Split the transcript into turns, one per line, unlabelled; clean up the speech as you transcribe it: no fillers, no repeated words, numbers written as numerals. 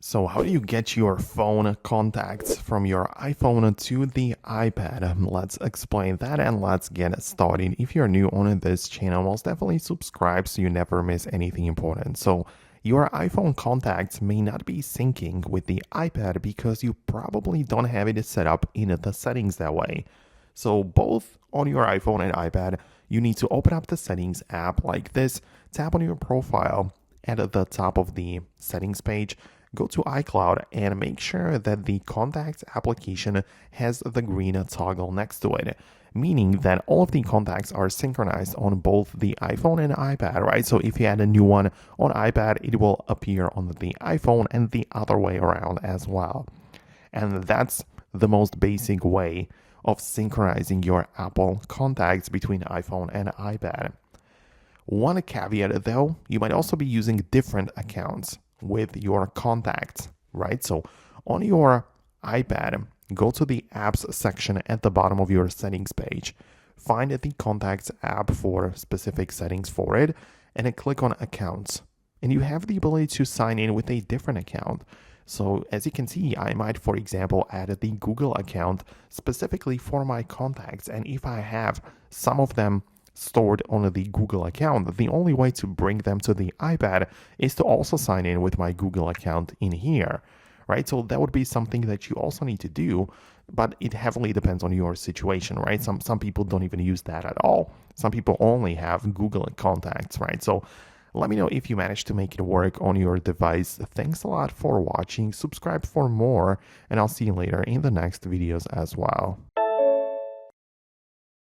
So how do you get your phone contacts from your iPhone to the iPad? Let's explain that and let's get started. If you're new on this channel, most definitely subscribe so you never miss anything important. So your iPhone contacts may not be syncing with the iPad because you probably don't have it set up in the settings that way. So both on your iPhone and iPad, you need to open up the settings app like this, tap on your profile at the top of the settings page, go to iCloud and make sure that the contacts application has the green toggle next to it, meaning that all of the contacts are synchronized on both the iPhone and iPad, right? So if you add a new one on iPad, it will appear on the iPhone and the other way around as well. And that's the most basic way of synchronizing your Apple contacts between iPhone and iPad. One caveat though, you might also be using different accounts with your contacts, right? So on your iPad, go to the apps section at the bottom of your settings page, find the contacts app for specific settings for it, and then click on accounts. And you have the ability to sign in with a different account. So as you can see, I might, for example, add the Google account specifically for my contacts. And if I have some of them stored on the Google account, the only way to bring them to the iPad is to also sign in with my Google account in here, right? So that would be something that you also need to do, but it heavily depends on your situation, right? Some people don't even use that at all. Some people only have Google contacts, right? So let me know if you managed to make it work on your device. Thanks a lot for watching. Subscribe for more, and I'll see you later in the next videos as well.